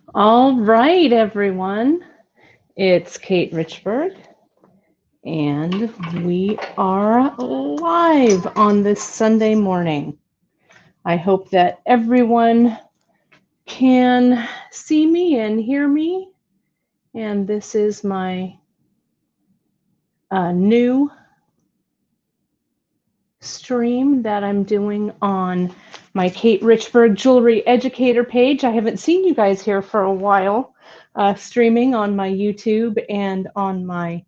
All right, everyone. It's Kate Richbourg, and we are live on this Sunday morning. I hope that everyone can see me and hear me. And this is my new stream that I'm doing on my Kate Richbourg Jewelry Educator page. I haven't seen you guys here for a while, streaming on my YouTube and on my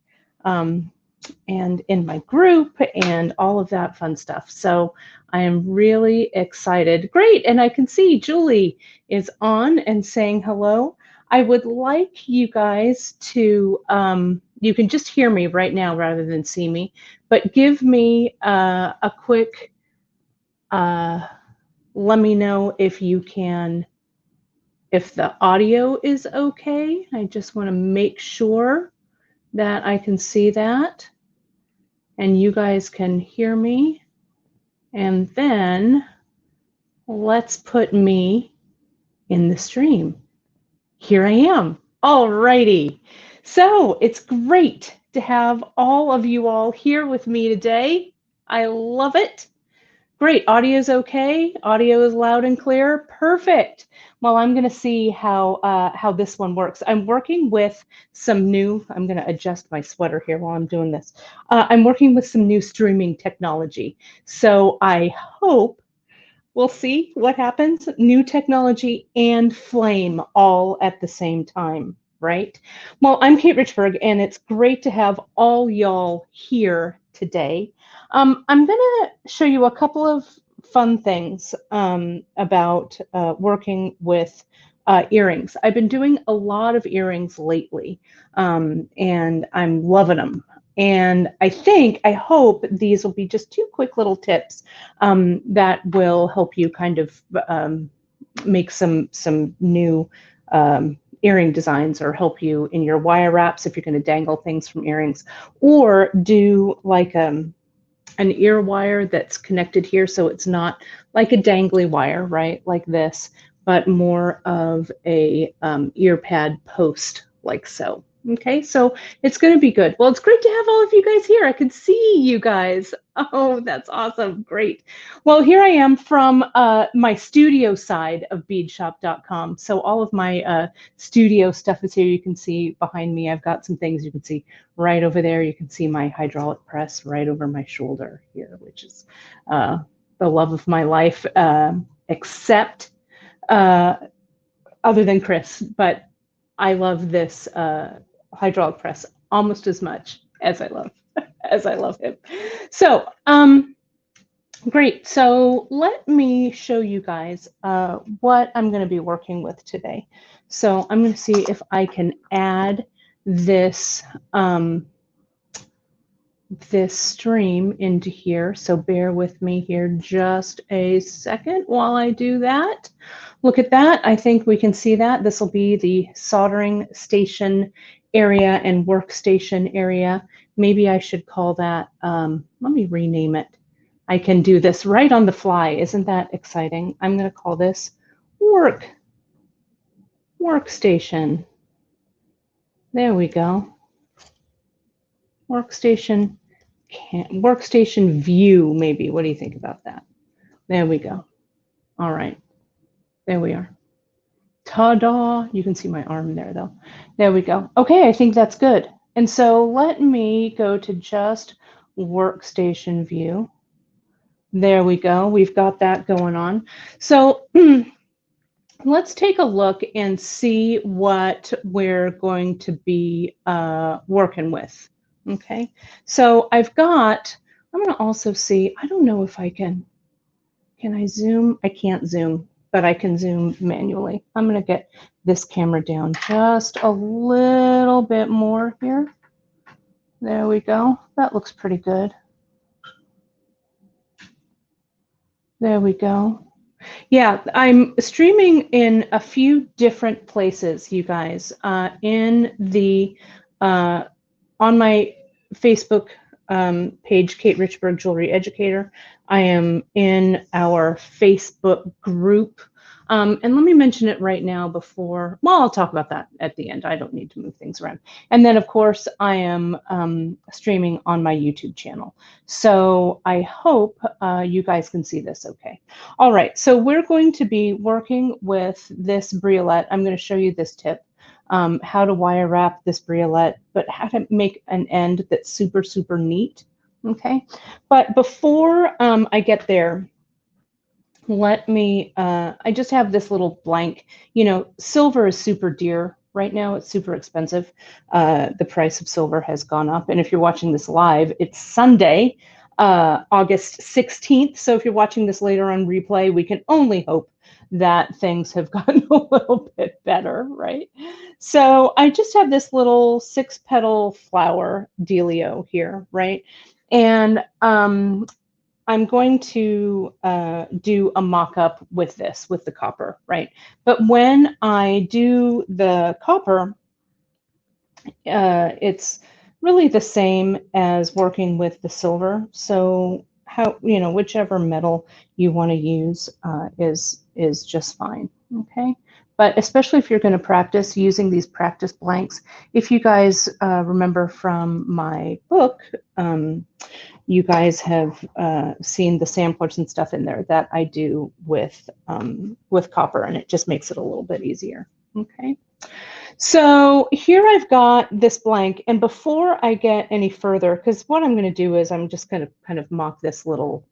and in my group and all of that fun stuff. So I am really excited. Great, and I can see Julie is on and saying hello. I would like you guys to, you can just hear me right now rather than see me, but give me a quick, let me know if you can, if the audio is okay. I just want to make sure that I can see that and you guys can hear me. And then let's put me in the stream. Here I am. All righty. So it's great to have all of you all here with me today. I love it. Great. Audio's okay. Audio is loud and clear. Perfect. Well, I'm going to see how this one works. I'm working with some new, I'm going to adjust my sweater here while I'm doing this. I'm working with some new streaming technology. So I hope we'll see what happens. New technology and flame all at the same time, right? Well, I'm Kate Richbourg, and it's great to have all y'all here today. I'm going to show you a couple of fun things about working with earrings. I've been doing a lot of earrings lately, and I'm loving them. And I hope these will be just two quick little tips that will help you kind of make some new earring designs, or help you in your wire wraps if you're going to dangle things from earrings, or do like an ear wire that's connected here, so it's not like a dangly wire, right, like this, but more of a ear pad post, like so. Okay, so it's going to be good. Well, it's great to have all of you guys here. I can see you guys. Oh, that's awesome. Great. Well, here I am from my studio side of beadshop.com. So all of my studio stuff is here. You can see behind me, I've got some things you can see right over there. You can see my hydraulic press right over my shoulder here, which is the love of my life, except other than Chris. But I love this hydraulic press almost as much as I love him. So great. So let me show you guys what I'm going to be working with today. So I'm going to see if I can add this this stream into here. So bear with me here just a second while I do that. Look at that. I think we can see that. This will be the soldering station area and workstation area. Maybe I should call that, let me rename it. I can do this right on the fly. Isn't that exciting? I'm going to call this workstation. There we go. Workstation view, maybe. What do you think about that? There we go. All right. There we are. Ta-da! You can see my arm there, though. There we go. Okay, I think that's good. And so let me go to just workstation view. There we go. We've got that going on. So let's take a look and see what we're going to be working with. Okay, so I'm going to also see, I don't know if I can I zoom? I can't zoom, but I can zoom manually. I'm going to get this camera down just a little bit more here. There we go. That looks pretty good. There we go. Yeah, I'm streaming in a few different places, you guys. In the on my Facebook page, Kate Richbourg Jewelry Educator. I am in our Facebook group. And let me mention it right now before, well, I'll talk about that at the end. I don't need to move things around. And then, of course, I am streaming on my YouTube channel. So I hope you guys can see this okay. All right, so we're going to be working with this briolette. I'm going to show you this tip, how to wire wrap this briolette, but how to make an end that's super, super neat. Okay, but before I get there, let me, I just have this little blank, you know, silver is super dear right now. It's super expensive. The price of silver has gone up. And if you're watching this live, it's Sunday, August 16th. So if you're watching this later on replay, we can only hope that things have gotten a little bit better, right? So I just have this little 6-petal flower dealio here, right? And I'm going to do a mock-up with this, with the copper, right? But when I do the copper, it's really the same as working with the silver. So how, you know, whichever metal you want to use is just fine, okay? But especially if you're going to practice using these practice blanks, if you guys remember from my book, you guys have seen the samplers and stuff in there that I do with copper, and it just makes it a little bit easier. Okay. So here I've got this blank, and before I get any further, because what I'm going to do is I'm just going to kind of mock this little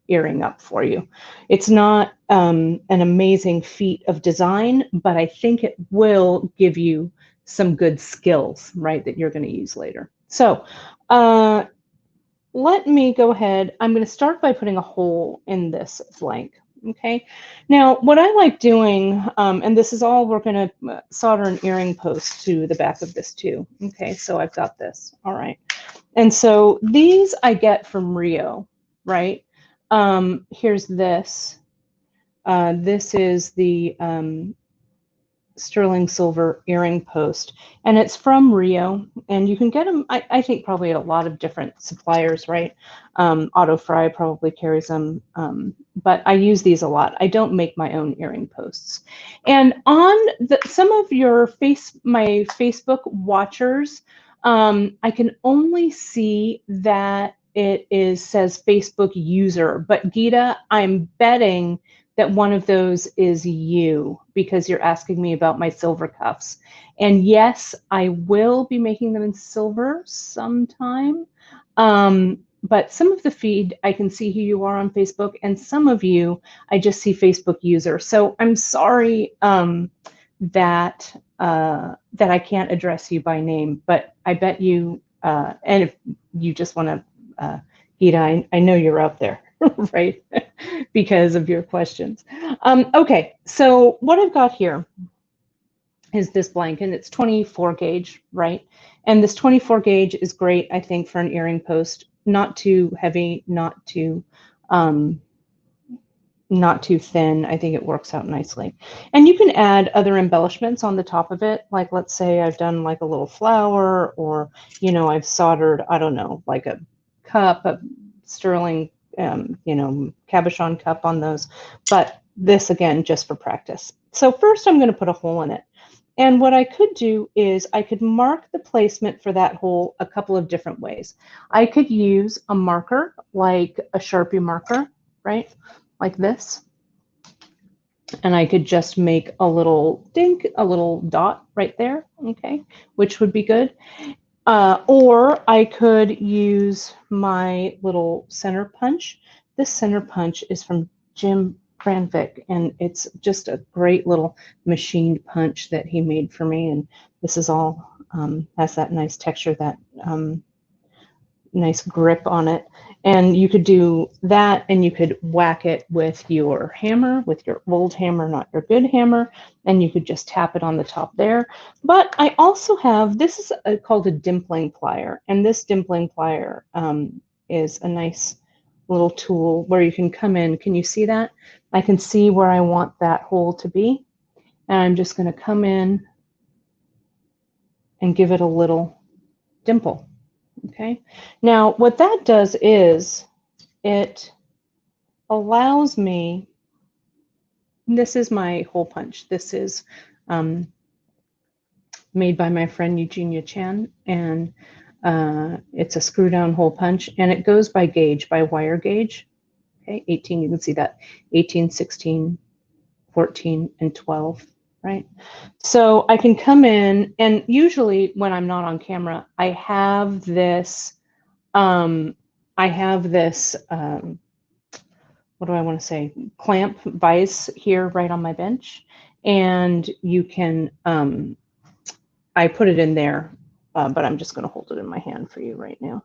earring up for you. It's not an amazing feat of design, but I think it will give you some good skills, right, that you're going to use later. So let me go ahead. I'm going to start by putting a hole in this blank. Okay. Now, what I like doing, and this is all, we're going to solder an earring post to the back of this too. Okay. So I've got this. All right. And so these I get from Rio, right? Here's this. This is the sterling silver earring post, and it's from Rio, and you can get them, I think, probably at a lot of different suppliers, right? Auto Fry probably carries them, but I use these a lot. I don't make my own earring posts. And on some of my Facebook watchers, I can only see that it says Facebook user, but Gita, I'm betting that one of those is you, because you're asking me about my silver cuffs. And yes, I will be making them in silver sometime. But some of the feed, I can see who you are on Facebook, and some of you, I just see Facebook user. So I'm sorry that I can't address you by name, but I bet you, and if you just want to, Gita, I know you're out there, right? Because of your questions. Okay, so what I've got here is this blank, and it's 24 gauge, right? And this 24 gauge is great, I think, for an earring post. Not too heavy, not too thin. I think it works out nicely. And you can add other embellishments on the top of it. Like, let's say I've done like a little flower, or, you know, I've soldered, I don't know, like a cup, a sterling, you know, cabochon cup on those. But this, again, just for practice. So first I'm going to put a hole in it. And what I could do is I could mark the placement for that hole a couple of different ways. I could use a marker, like a Sharpie marker, right? Like this. And I could just make a little dink, a little dot right there, okay, which would be good. Or I could use my little center punch. This center punch is from Jim Cranvick, and it's just a great little machined punch that he made for me. And this is all, has that nice texture, that nice grip on it. And you could do that, and you could whack it with your hammer, with your old hammer, not your good hammer, and you could just tap it on the top there. But I also have, this is called a dimpling plier, and this dimpling plier is a nice little tool where you can come in. Can you see that? I can see where I want that hole to be, and I'm just going to come in and give it a little dimple. Okay, now what that does is it allows me this is my hole punch. This is made by my friend Eugenia Chan, and it's a screw down hole punch, and it goes by gauge, by wire gauge. Okay, 18, you can see that, 18, 16, 14, and 12, right? So I can come in, and usually when I'm not on camera, I have this, what do I want to say, clamp vise here right on my bench, and you can, I put it in there, but I'm just going to hold it in my hand for you right now.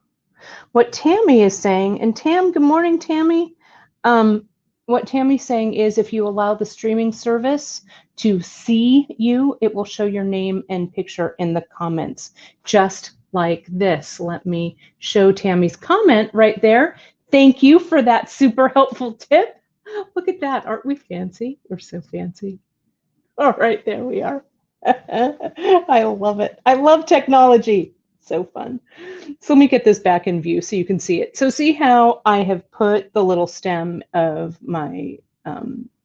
What Tammy is saying, and Tam, good morning, Tammy. What Tammy's saying is if you allow the streaming service to see you, it will show your name and picture in the comments, just like this. Let me show Tammy's comment right there. Thank you for that super helpful tip. Look at that. Aren't we fancy? We're so fancy. All right, there we are. I love it. I love technology. So fun. So let me get this back in view so you can see it. So see how I have put the little stem of my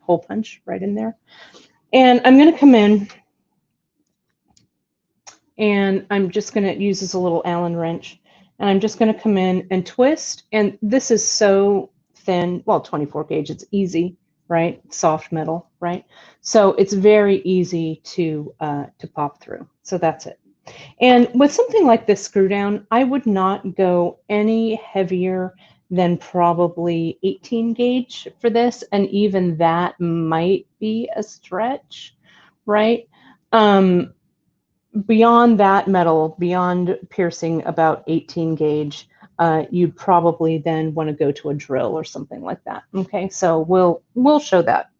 hole punch right in there? And I'm going to come in and I'm just going to use this a little Allen wrench. And I'm just going to come in and twist. And this is so thin. Well, 24 gauge, it's easy, right? Soft metal, right? So it's very easy to pop through. So that's it. And with something like this screw down, I would not go any heavier than probably 18 gauge for this. And even that might be a stretch, right? Beyond that metal, beyond piercing about 18 gauge, you'd probably then want to go to a drill or something like that. Okay, so we'll show that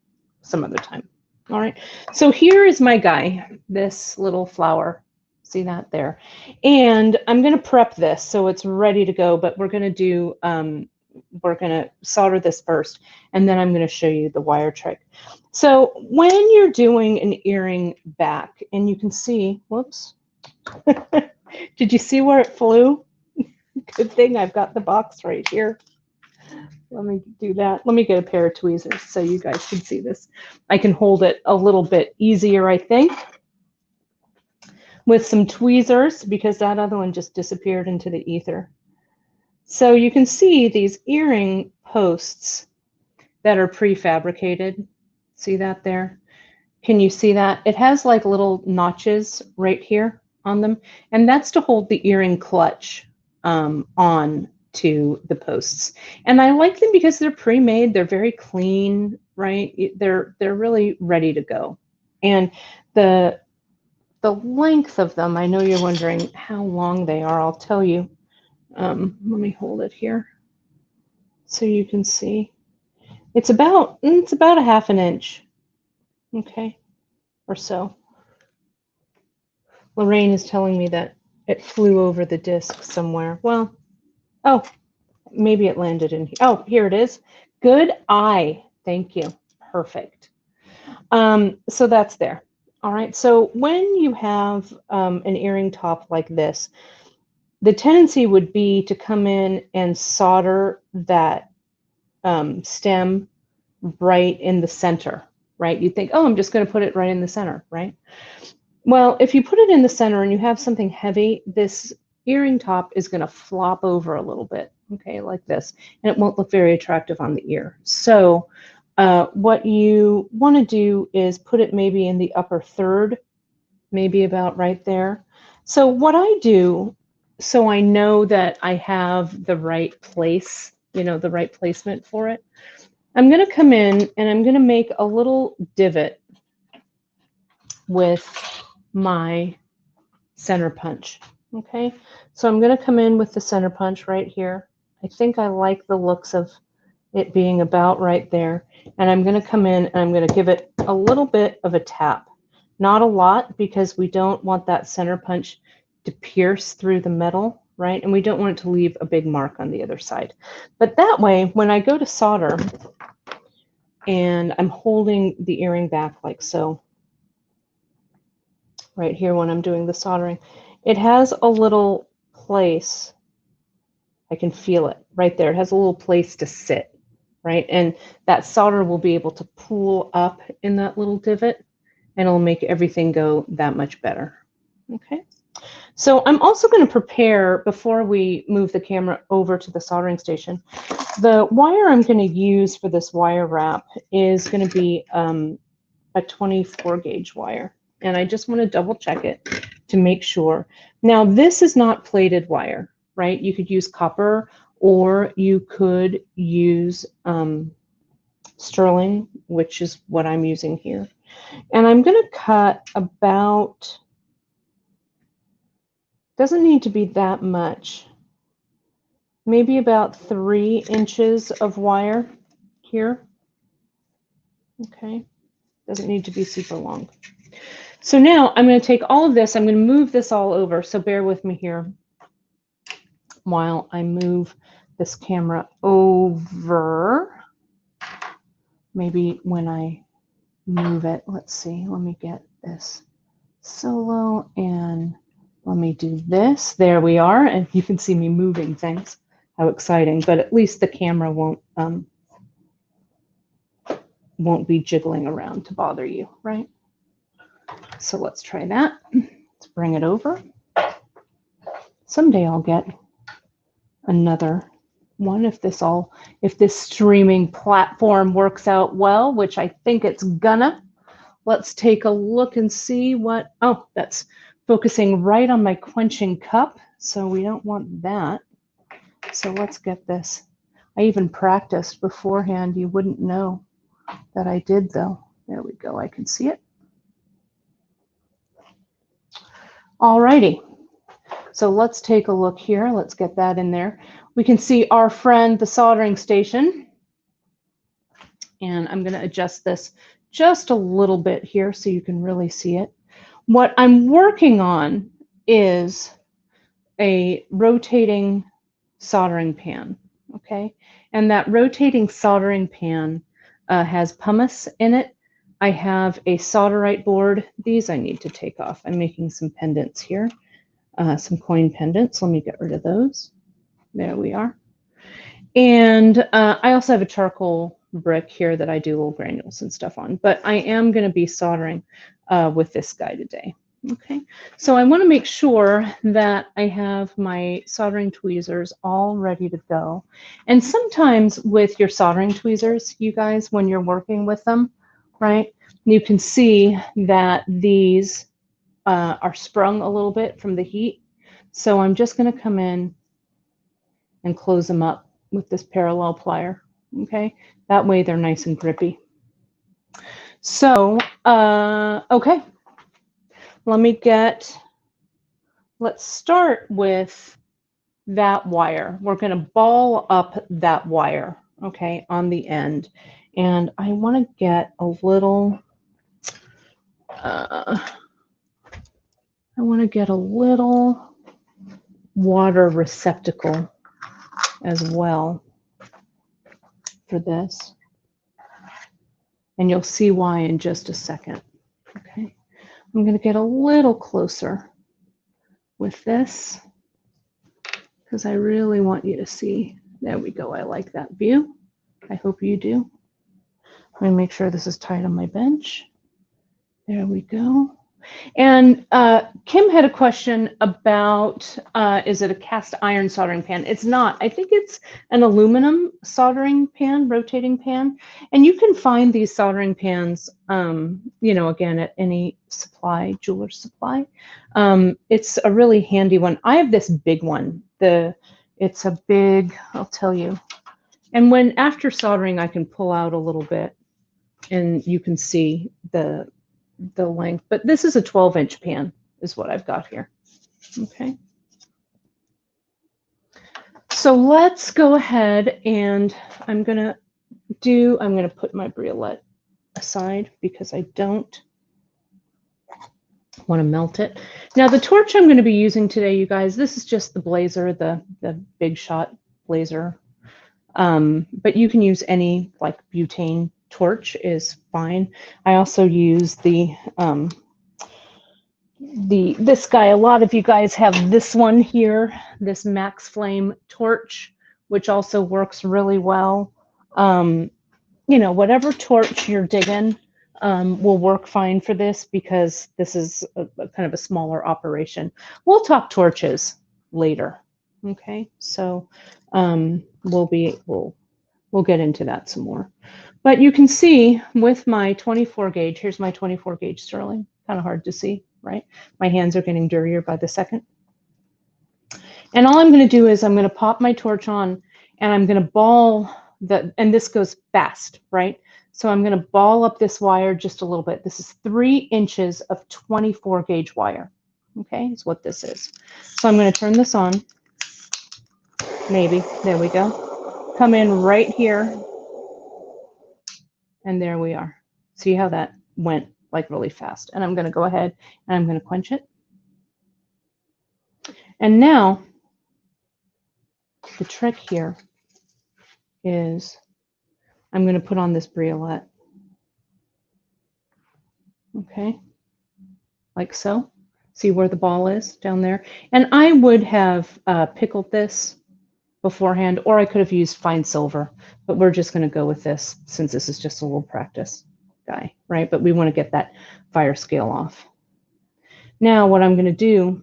some other time. All right, so here is my guy, this little flower. See that there? And I'm going to prep this so it's ready to go, but we're going to do, we're going to solder this first, and then I'm going to show you the wire trick. So when you're doing an earring back, and you can see, whoops, did you see where it flew? Good thing I've got the box right here. Let me do that. Let me get a pair of tweezers so you guys can see this. I can hold it a little bit easier, I think, with some tweezers, because that other one just disappeared into the ether. So you can see these earring posts that are prefabricated. See that there? Can you see that? It has like little notches right here on them, and that's to hold the earring clutch on to the posts. And I like them because they're pre-made. They're very clean, right? They're really ready to go. And the length of them, I know you're wondering how long they are. I'll tell you. Let me hold it here so you can see. It's about a 1/2 inch, okay, or so. Lorraine is telling me that it flew over the disc somewhere. Well, oh, maybe it landed in here. Oh, here it is. Good eye. Thank you. Perfect. So that's there. All right. So when you have an earring top like this, the tendency would be to come in and solder that stem right in the center, right? You think, oh, I'm just going to put it right in the center, right? Well, if you put it in the center and you have something heavy, this earring top is going to flop over a little bit, okay, like this, and it won't look very attractive on the ear. So what you want to do is put it maybe in the upper third, maybe about right there. So what I do, so I know that I have the right place, you know, the right placement for it, I'm going to come in and I'm going to make a little divot with my center punch. Okay, so I'm going to come in with the center punch right here. I think I like the looks of it being about right there. And I'm going to come in and I'm going to give it a little bit of a tap. Not a lot, because we don't want that center punch to pierce through the metal, right? And we don't want it to leave a big mark on the other side. But that way, when I go to solder and I'm holding the earring back like so, right here when I'm doing the soldering, it has a little place. I can feel it right there. It has a little place to sit right? And that solder will be able to pool up in that little divot, and it'll make everything go that much better. Okay. So I'm also going to prepare, before we move the camera over to the soldering station, the wire I'm going to use for this wire wrap is going to be a 24 gauge wire. And I just want to double check it to make sure. Now, this is not plated wire, right? You could use copper, or you could use sterling, which is what I'm using here. And I'm going to cut about, doesn't need to be that much, maybe about 3 inches of wire here. Okay, doesn't need to be super long. So now I'm going to take all of this, I'm going to move this all over, so bear with me here while I move this camera over. Maybe when I move it, let's see, let me get this solo and let me do this. There we are, and you can see me moving things. How exciting, but at least the camera won't be jiggling around to bother you, right? So let's try that. Let's bring it over. Someday I'll get another one if this streaming platform works out well, which I think it's gonna. Let's take a look and see what, oh, that's focusing right on my quenching cup, so we don't want that. So let's get this. I even practiced beforehand. You wouldn't know that I did, though. There we go. I can see it. All righty. So let's take a look here. Let's get that in there. We can see our friend, the soldering station. And I'm going to adjust this just a little bit here so you can really see it. What I'm working on is a rotating soldering pan, okay? And that rotating soldering pan has pumice in it. I have a solderite board. These I need to take off. I'm making some pendants here, some coin pendants. Let me get rid of those. There we are. And I also have a charcoal brick here that I do little granules and stuff on, but I am going to be soldering with this guy today. Okay, so I want to make sure that I have my soldering tweezers all ready to go. And sometimes with your soldering tweezers, you guys, when you're working with them, right, you can see that these are sprung a little bit from the heat. So I'm just going to come in and close them up with this parallel plier. Okay, that way they're nice and grippy. So, okay. Let's start with that wire. We're going to ball up that wire, okay, on the end. And I want to get a little, water receptacle as well for this. And you'll see why in just a second, okay. I'm going to get a little closer with this because I really want you to see. There we go. I like that view. I hope you do. Let me make sure this is tight on my bench. There we go. And Kim had a question about, is it a cast iron soldering pan? It's not. I think it's an aluminum soldering pan, rotating pan. And you can find these soldering pans, you know, again, at any jeweler's supply. It's a really handy one. I have this big one. It's a big, I'll tell you. And after soldering, I can pull out a little bit and you can see the length, but this is a 12-inch pan is what I've got here. Okay. So let's go ahead and I'm going to put my briolette aside because I don't want to melt it. Now the torch I'm going to be using today, you guys, this is just the Blazer, the Big Shot Blazer. But you can use any like butane torch is fine. I also use this guy. A lot of you guys have this one here, this Max Flame torch, which also works really well. You know, whatever torch you're digging will work fine for this because this is a kind of a smaller operation. We'll talk torches later. Okay, so we'll get into that some more. But you can see with my 24 gauge, here's my 24 gauge sterling. Kind of hard to see, right? My hands are getting dirtier by the second. And all I'm going to do is I'm going to pop my torch on and I'm going to ball and this goes fast, right? So I'm going to ball up this wire just a little bit. This is 3 inches of 24 gauge wire. Okay, is what this is. So I'm going to turn this on. Maybe. There we go. Come in right here. And there we are. See how that went like really fast. And I'm going to go ahead and I'm going to quench it. And now the trick here is I'm going to put on this briolette. Okay, like so. See where the ball is down there? And I would have pickled this beforehand, or I could have used fine silver, but we're just going to go with this since this is just a little practice guy, right? But we want to get that fire scale off. Now what I'm going to do,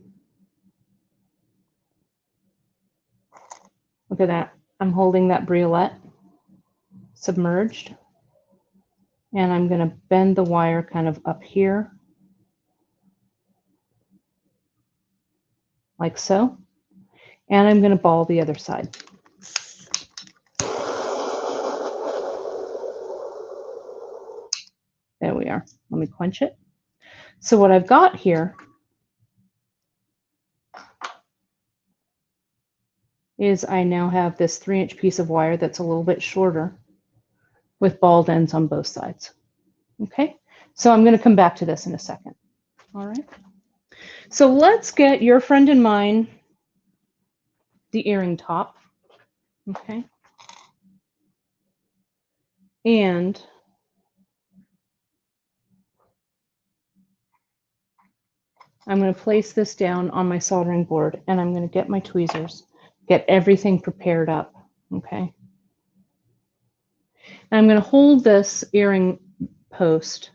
look at that. I'm holding that briolette submerged, and I'm going to bend the wire kind of up here, like so. And I'm going to ball the other side. There we are. Let me quench it. So what I've got here is I now have this 3-inch piece of wire that's a little bit shorter with balled ends on both sides. Okay, so I'm going to come back to this in a second. All right. So let's get your friend and mine the earring top. Okay. And I'm going to place this down on my soldering board and I'm going to get my tweezers, get everything prepared up. Okay. And I'm going to hold this earring post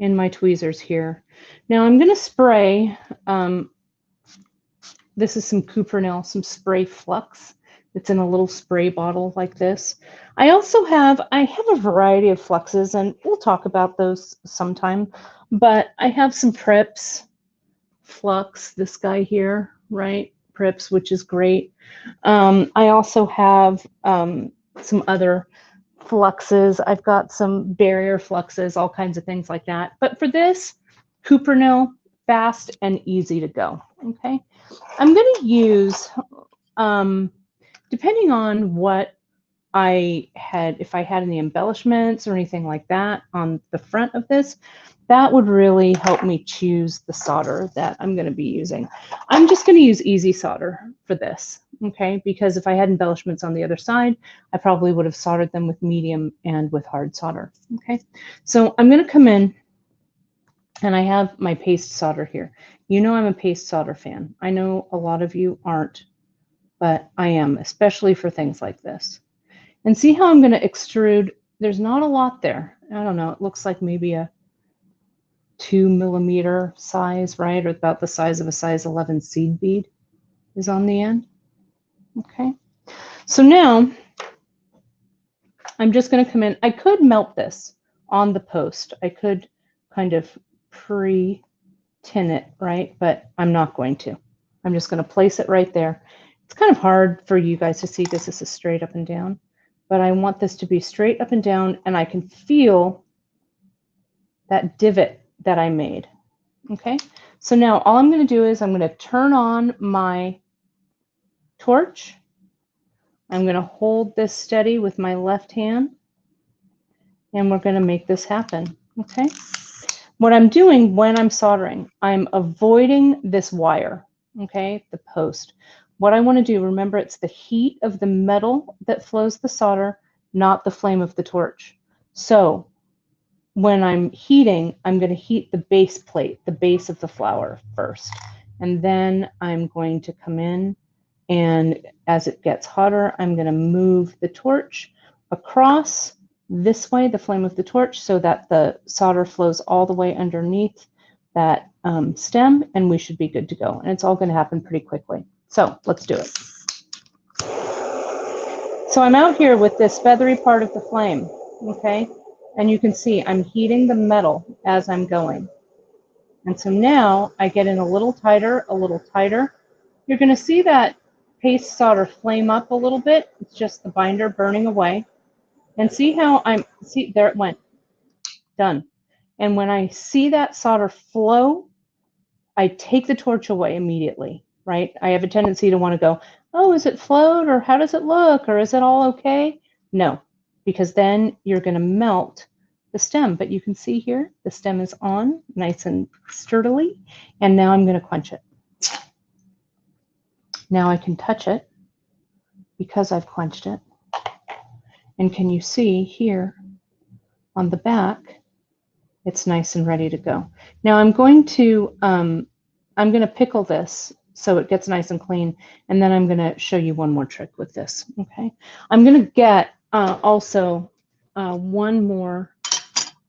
in my tweezers here. Now I'm going to spray, this is some Cuprinol, some spray flux. It's in a little spray bottle like this. I have a variety of fluxes, and we'll talk about those sometime, but I have some Prips flux, this guy here, right? Prips, which is great. I also have some other fluxes. I've got some barrier fluxes, all kinds of things like that. But for this, Cuprinol, fast and easy to go. Okay, I'm going to use, depending on what I had, if I had any embellishments or anything like that on the front of this, that would really help me choose the solder that I'm going to be using. I'm just going to use easy solder for this, okay? Because if I had embellishments on the other side, I probably would have soldered them with medium and with hard solder, okay? So I'm going to come in, and I have my paste solder here. You know I'm a paste solder fan. I know a lot of you aren't, but I am, especially for things like this. And see how I'm going to extrude? There's not a lot there. I don't know. It looks like maybe a 2 millimeter size, right? Or about the size of a size 11 seed bead is on the end. Okay. So now I'm just going to come in. I could melt this on the post. I could kind of pre-tin it, right? But I'm not going to. I'm just going to place it right there. It's kind of hard for you guys to see because this is straight up and down, but I want this to be straight up and down, and I can feel that divot that I made. Okay, so now all I'm going to do is I'm going to turn on my torch. I'm going to hold this steady with my left hand, and we're going to make this happen. Okay, what I'm doing when I'm soldering, I'm avoiding this wire, okay, the post. What I want to do, remember, it's the heat of the metal that flows the solder, not the flame of the torch. So when I'm heating, I'm going to heat the base plate, the base of the flour first. And then I'm going to come in, and as it gets hotter, I'm going to move the torch across this way, the flame of the torch, so that the solder flows all the way underneath that stem, and we should be good to go. And it's all going to happen pretty quickly. So let's do it. So I'm out here with this feathery part of the flame, okay? And you can see I'm heating the metal as I'm going. And so now I get in a little tighter, a little tighter. You're going to see that paste solder flame up a little bit. It's just the binder burning away. And see how see, there it went, done. And when I see that solder flow, I take the torch away immediately, right? I have a tendency to want to go, oh, is it flowed, or how does it look, or is it all okay? No, because then you're going to melt the stem. But you can see here, the stem is on nice and sturdily. And now I'm going to quench it. Now I can touch it because I've quenched it. And can you see here on the back, it's nice and ready to go. Now I'm going to pickle this so it gets nice and clean, and then I'm going to show you one more trick with this. Okay, I'm going to get also one more.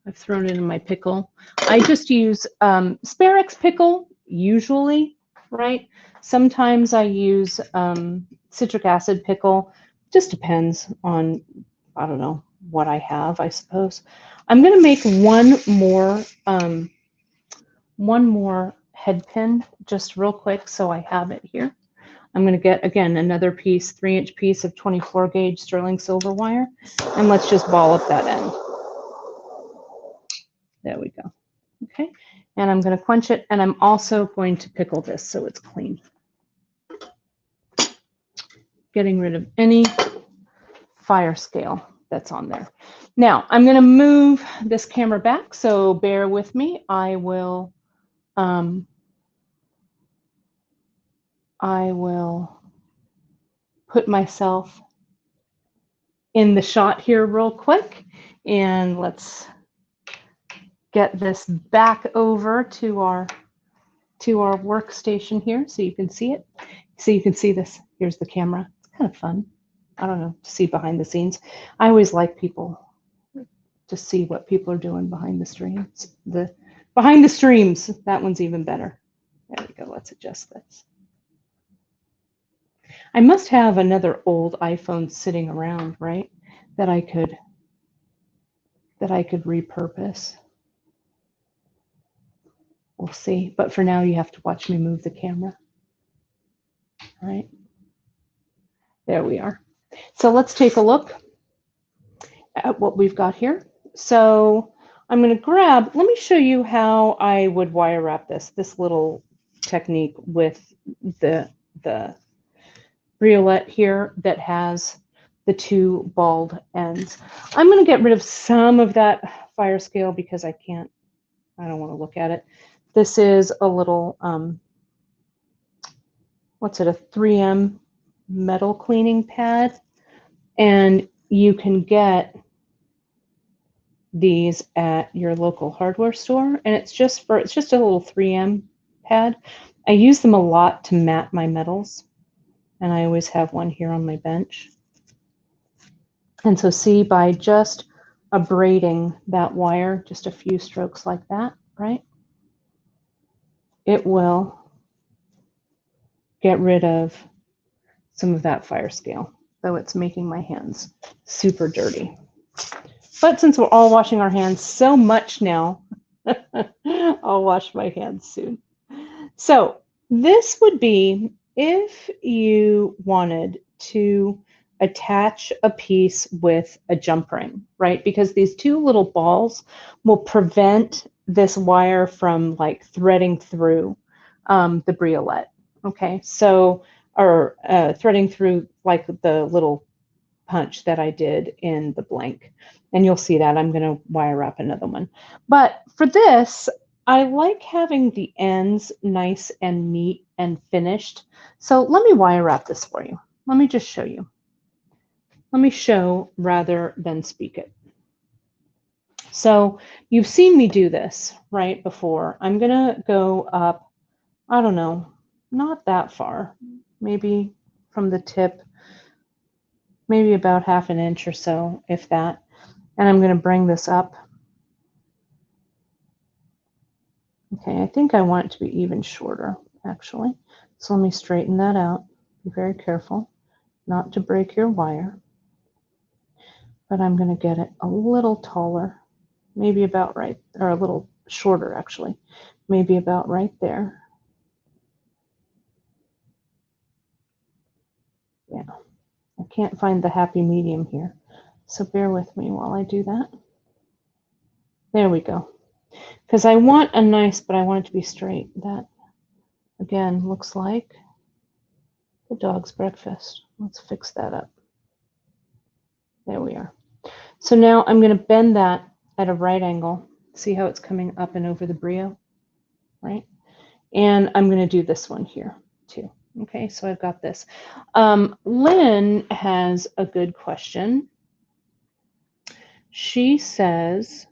I've thrown it in my pickle. I just use Sparex pickle usually, right? Sometimes I use citric acid pickle. Just depends on, I don't know, what I have, I suppose. I'm going to make one more head pin just real quick so I have it here. I'm going to get, again, another piece, 3-inch piece of 24 gauge sterling silver wire, and let's just ball up that end. There we go. Okay, and I'm going to quench it, and I'm also going to pickle this so it's clean. Getting rid of any fire scale that's on there. Now, I'm going to move this camera back, so bear with me. I will put myself in the shot here real quick, and let's get this back over to our workstation here so you can see it. So you can see this. Here's the camera. It's kind of fun. I don't know, to see behind the scenes. I always like people to see what people are doing behind the streams. Behind the streams, that one's even better. There we go. Let's adjust this. I must have another old iPhone sitting around, right? That I could repurpose. We'll see. But for now, you have to watch me move the camera. All right. There we are. So let's take a look at what we've got here. So I'm going to grab, let me show you how I would wire wrap this little technique with the briolette here that has the two bald ends. I'm going to get rid of some of that fire scale because I don't want to look at it. This is a little, what's it, a 3M metal cleaning pad. And you can get these at your local hardware store. And it's just a little 3M pad. I use them a lot to mat my metals. And I always have one here on my bench. And so see, by just abrading that wire, just a few strokes like that, right? It will get rid of some of that fire scale, though it's making my hands super dirty. But since we're all washing our hands so much now, I'll wash my hands soon. So this would be if you wanted to attach a piece with a jump ring, right? Because these two little balls will prevent this wire from like threading through the briolette. Okay, so, or threading through like the little punch that I did in the blank. And you'll see that I'm going to wire wrap another one. But for this, I like having the ends nice and neat and finished. So let me wire wrap this for you. Let me just show you. Let me show rather than speak it. So you've seen me do this, right, before. I'm going to go up, I don't know, not that far, maybe from the tip, maybe about 1/2 inch or so, if that. And I'm going to bring this up. Okay, I think I want it to be even shorter, actually. So let me straighten that out. Be very careful not to break your wire. But I'm going to get it a little taller, maybe about right, or a little shorter, actually. Maybe about right there. Yeah, I can't find the happy medium here. So bear with me while I do that. There we go. Because I want a nice, but I want it to be straight. That, again, looks like the dog's breakfast. Let's fix that up. There we are. So now I'm going to bend that at a right angle. See how it's coming up and over the brio, right? And I'm going to do this one here too. Okay, so I've got this. Lynn has a good question. She says,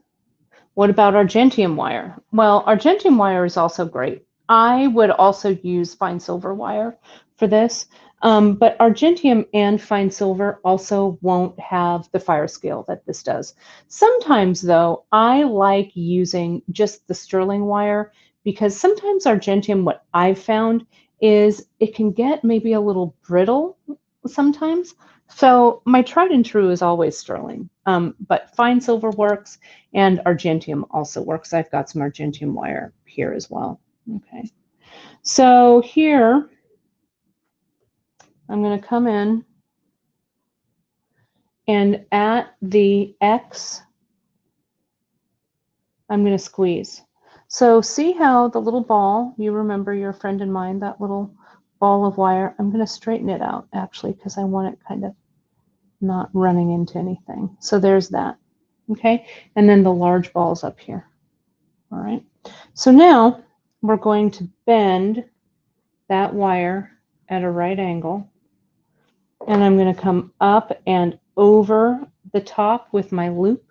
what about Argentium wire? Well, Argentium wire is also great. I would also use fine silver wire for this, but Argentium and fine silver also won't have the fire scale that this does. Sometimes, though, I like using just the sterling wire because sometimes Argentium, what I've found is it can get maybe a little brittle sometimes. So my tried and true is always sterling, but fine silver works and Argentium also works. I've got some Argentium wire here as well. Okay, so here I'm going to come in and at the X, I'm going to squeeze. So see how the little ball, you remember your friend and mine, that little ball of wire, I'm going to straighten it out actually because I want it kind of not running into anything. So there's that. Okay, and then the large balls up here. All right, so now we're going to bend that wire at a right angle, and I'm going to come up and over the top with my loop.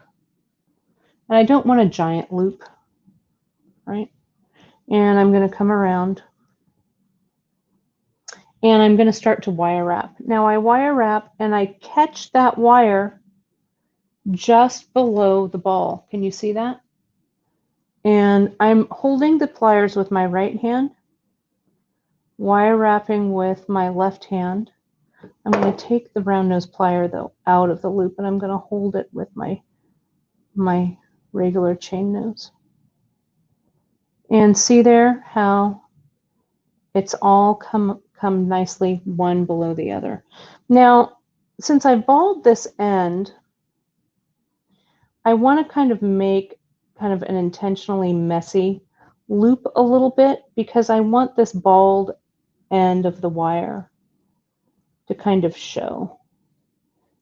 And I don't want a giant loop, right? And I'm going to come around and I'm going to start to wire wrap. Now I wire wrap and I catch that wire just below the ball. Can you see that? And I'm holding the pliers with my right hand, wire wrapping with my left hand. I'm going to take the round nose plier though out of the loop and I'm going to hold it with my regular chain nose. And see there how it's all come nicely one below the other. Now, since I balled this end, I want to kind of make kind of an intentionally messy loop a little bit because I want this balled end of the wire to kind of show.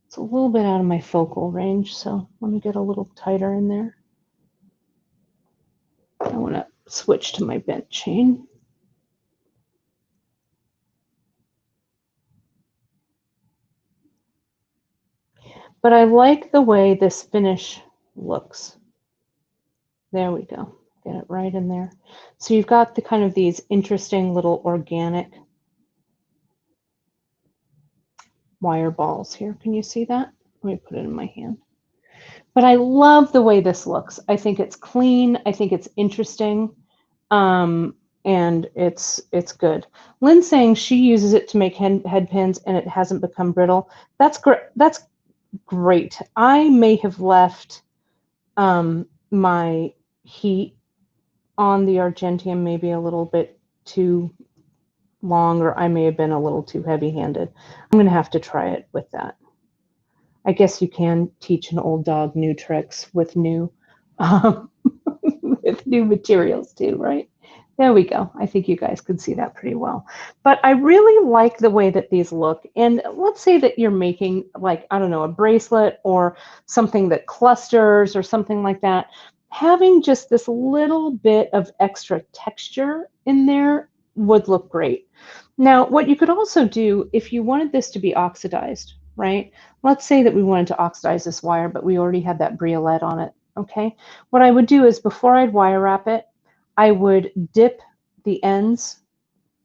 It's a little bit out of my focal range, so let me get a little tighter in there. I want to switch to my bent chain. But I like the way this finish looks. There we go. Get it right in there. So you've got the kind of these interesting little organic wire balls here. Can you see that? Let me put it in my hand. But I love the way this looks. I think it's clean. I think it's interesting. And it's good. Lynn's saying she uses it to make head pins and it hasn't become brittle. That's great. That's great. I may have left my heat on the Argentium maybe a little bit too long, or I may have been a little too heavy-handed. I'm going to have to try it with that. I guess you can teach an old dog new tricks with new with new materials too, right? There we go. I think you guys could see that pretty well. But I really like the way that these look. And let's say that you're making, like, I don't know, a bracelet or something that clusters or something like that. Having just this little bit of extra texture in there would look great. Now, what you could also do if you wanted this to be oxidized, right? Let's say that we wanted to oxidize this wire, but we already had that briolette on it, okay? What I would do is before I'd wire wrap it, I would dip the ends,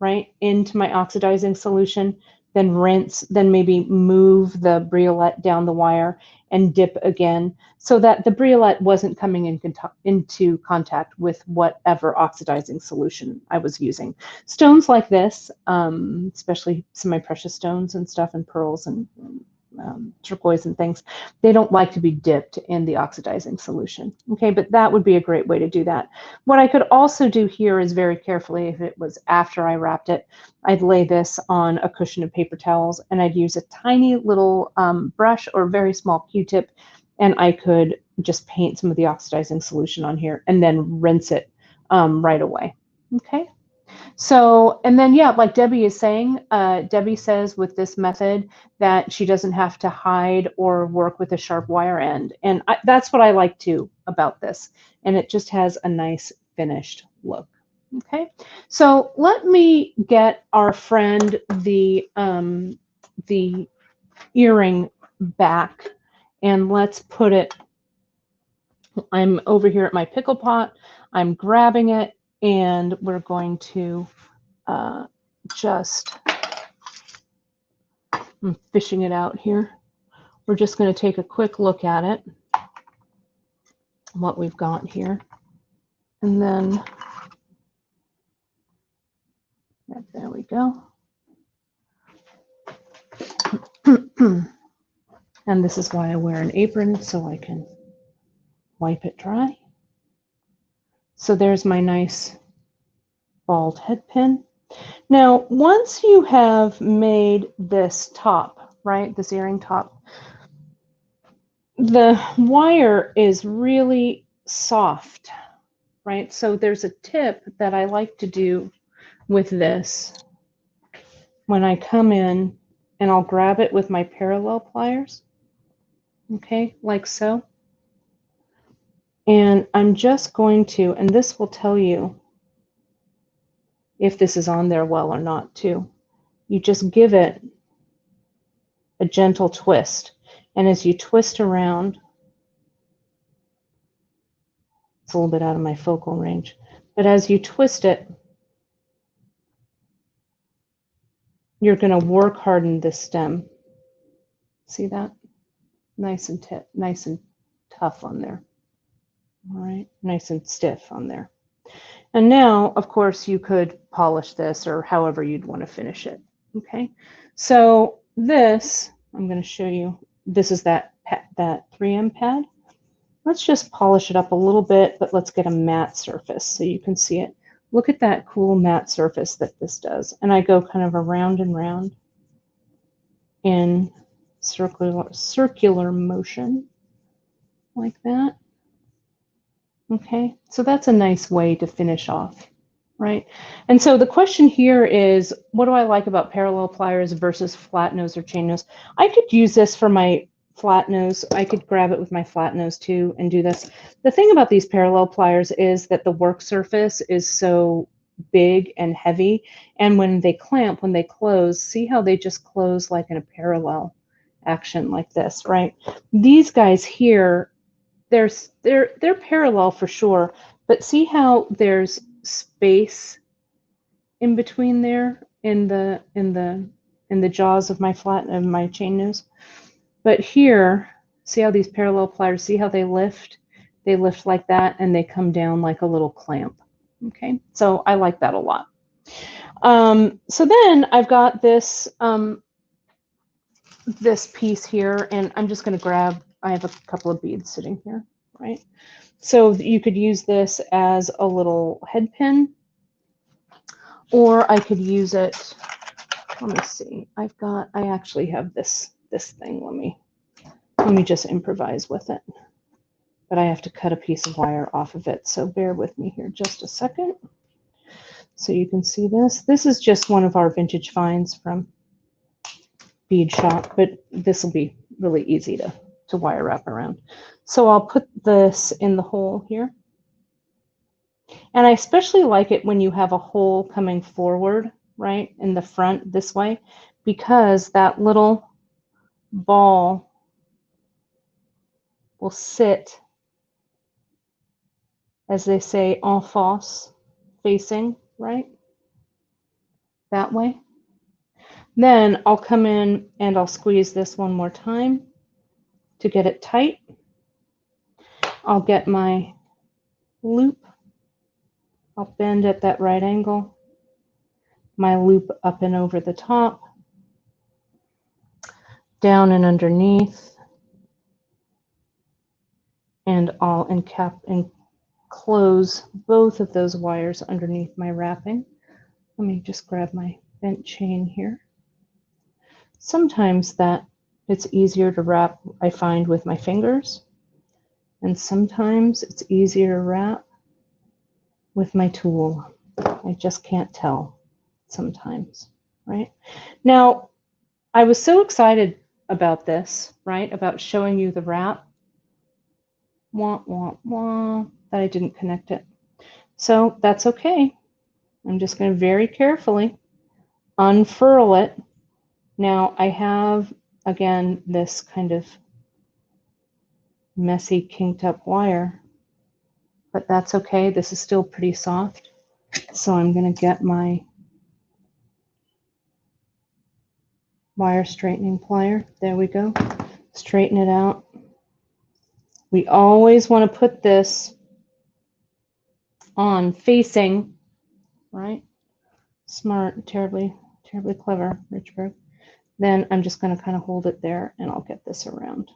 right, into my oxidizing solution, then rinse, then maybe move the briolette down the wire and dip again so that the briolette wasn't coming into contact with whatever oxidizing solution I was using. Stones like this, especially semi-precious stones and stuff and pearls and turquoise and things, they don't like to be dipped in the oxidizing solution. Okay, but that would be a great way to do that. What I could also do here is very carefully, if it was after I wrapped it, I'd lay this on a cushion of paper towels and I'd use a tiny little brush or very small Q-tip, and I could just paint some of the oxidizing solution on here and then rinse it right away. Okay. So, and then, yeah, like Debbie is saying, Debbie says with this method that she doesn't have to hide or work with a sharp wire end. And that's what I like too about this. And it just has a nice finished look. Okay, so let me get our friend the earring back, and let's put it, I'm over here at my pickle pot, I'm grabbing it, and we're going to I'm fishing it out here. We're just going to take a quick look at it, what we've got here. And then, there we go. And this is why I wear an apron, so I can wipe it dry. So there's my nice bald head pin. Now, once you have made this top, right, this earring top, the wire is really soft, right? So there's a tip that I like to do with this when I come in, and I'll grab it with my parallel pliers, okay, like so. And I'm just going to, and this will tell you if this is on there well or not too. You just give it a gentle twist. And as you twist around, it's a little bit out of my focal range, but as you twist it, you're going to work harden this stem. See that? Nice and tough on there. All right, nice and stiff on there. And now, of course, you could polish this or however you'd want to finish it. Okay, so this, I'm going to show you, this is that 3M pad. Let's just polish it up a little bit, but let's get a matte surface so you can see it. Look at that cool matte surface that this does. And I go kind of around and round in circular motion like that. Okay, so that's a nice way to finish off, right? And so the question here is, what do I like about parallel pliers versus flat nose or chain nose? I could use this for my flat nose. I could grab it with my flat nose too and do this. The thing about these parallel pliers is that the work surface is so big and heavy, and when they clamp, when they close, see how they just close like in a parallel action like this, right? These guys here, they're parallel for sure, but see how there's space in between there in the jaws of my chain nose. But here, see how these parallel pliers, see how they lift? They lift like that and they come down like a little clamp. Okay, so I like that a lot. So then I've got this this piece here, and I'm just going to grab, I have a couple of beads sitting here, right? So you could use this as a little head pin, or I could use it, let me see, I actually have this thing, let me just improvise with it. But I have to cut a piece of wire off of it, so bear with me here just a second. So you can see this. This is just one of our vintage finds from Bead Shop, but this will be really easy to wire wrap around. So I'll put this in the hole here. And I especially like it when you have a hole coming forward, right, in the front this way, because that little ball will sit, as they say, en face, facing, right, that way. Then I'll come in and I'll squeeze this one more time to get it tight. I'll get my loop. I'll bend at that right angle. My loop up and over the top, down and underneath, and I'll enclose both of those wires underneath my wrapping. Let me just grab my bent chain here. Sometimes that it's easier to wrap, I find, with my fingers, and sometimes it's easier to wrap with my tool. I just can't tell sometimes, right? Now, I was so excited about this, right, about showing you the wrap, that I didn't connect it. So that's okay. I'm just going to very carefully unfurl it. Now I have, again, this kind of messy, kinked up wire, but that's okay. This is still pretty soft. So I'm going to get my wire straightening plier. There we go. Straighten it out. We always want to put this on facing, right? Smart, terribly clever, Richbourg. Then I'm just going to kind of hold it there and I'll get this around.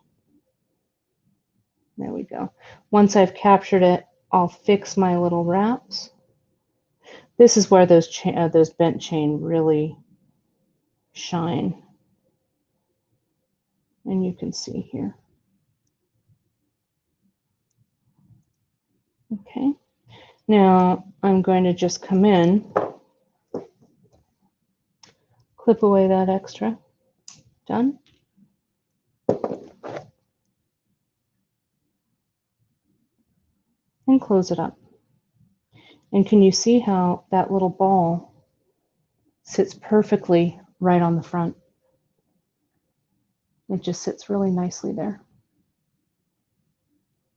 There we go. Once I've captured it, I'll fix my little wraps. This is where those bent chain really shine. And you can see here. Okay. Now I'm going to just come in, clip away that extra. Done. And close it up. And can you see how that little ball sits perfectly right on the front? It just sits really nicely there.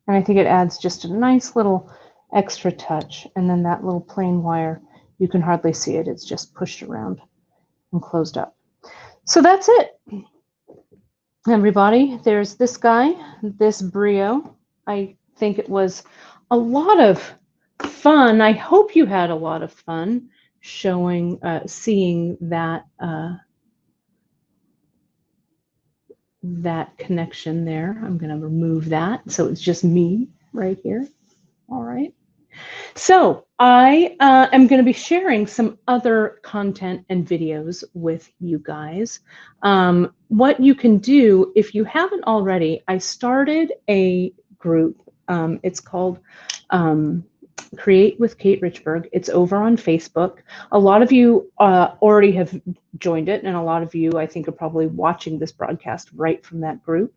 And I think it adds just a nice little extra touch. And then that little plain wire, you can hardly see it. It's just pushed around and closed up. So that's it. Everybody, there's this guy, this Brio. I think it was a lot of fun. I hope you had a lot of fun seeing that that connection there. I'm going to remove that so it's just me right here. All right. So I am going to be sharing some other content and videos with you guys. What you can do, if you haven't already, I started a group. It's called Create with Kate Richbourg. It's over on Facebook. A lot of you already have joined it, and a lot of you, I think, are probably watching this broadcast right from that group.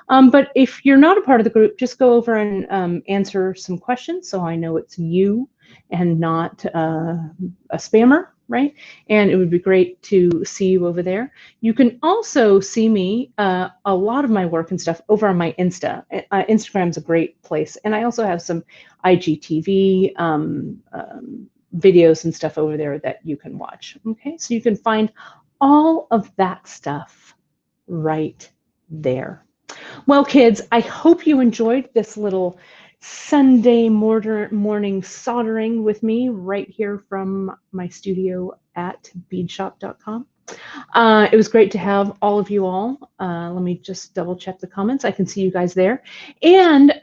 But if you're not a part of the group, just go over and answer some questions so I know it's you and not a spammer, right? And it would be great to see you over there. You can also see me, a lot of my work and stuff over on my Insta. Instagram's a great place. And I also have some IGTV videos and stuff over there that you can watch. Okay, so you can find all of that stuff right there. Well, kids, I hope you enjoyed this little Sunday morning soldering with me right here from my studio at beadshop.com. It was great to have all of you all. Let me just double check the comments. I can see you guys there. And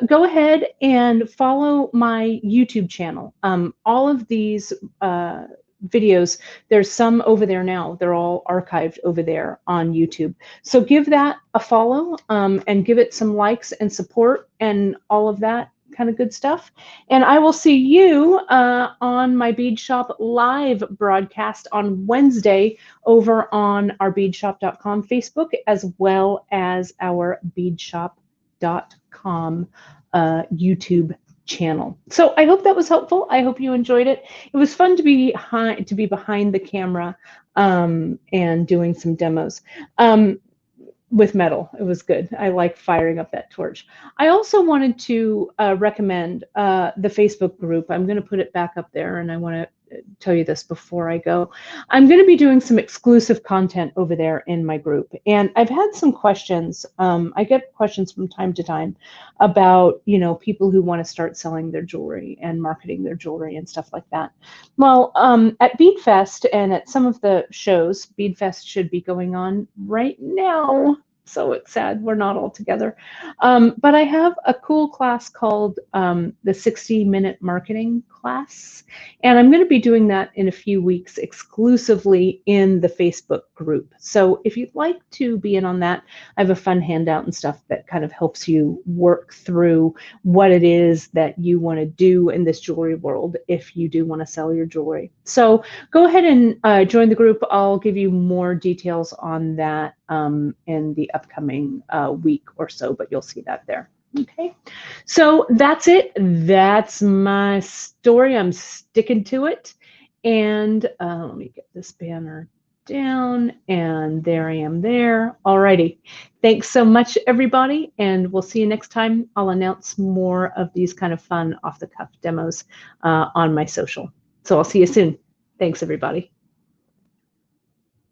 go ahead and follow my YouTube channel. All of these videos, there's some over there now. They're all archived over there on YouTube. So give that a follow and give it some likes and support and all of that kind of good stuff. And I will see you on my Bead Shop live broadcast on Wednesday over on our beadshop.com Facebook, as well as our beadshop.com YouTube channel. So I hope that was helpful. I hope you enjoyed it. It was fun to be behind the camera and doing some demos with metal. It was good. I like firing up that torch. I also wanted to recommend the Facebook group. I'm going to put it back up there, and I want tell you this before I go. I'm going to be doing some exclusive content over there in my group. And I've had some questions. I get questions from time to time about, people who want to start selling their jewelry and marketing their jewelry and stuff like that. Well, at Beadfest and at some of the shows, Beadfest should be going on right now. So it's sad we're not all together. But I have a cool class called the 60-minute marketing class. And I'm going to be doing that in a few weeks exclusively in the Facebook group. So if you'd like to be in on that, I have a fun handout and stuff that kind of helps you work through what it is that you want to do in this jewelry world if you do want to sell your jewelry. So go ahead and join the group. I'll give you more details on that in the upcoming week or so, but you'll see that there. Okay, so that's it. That's my story. I'm sticking to it. And let me get this banner down, and there I am there. Alrighty. Thanks so much, everybody, and we'll see you next time. I'll announce more of these kind of fun off-the-cuff demos on my social. So I'll see you soon. Thanks, everybody.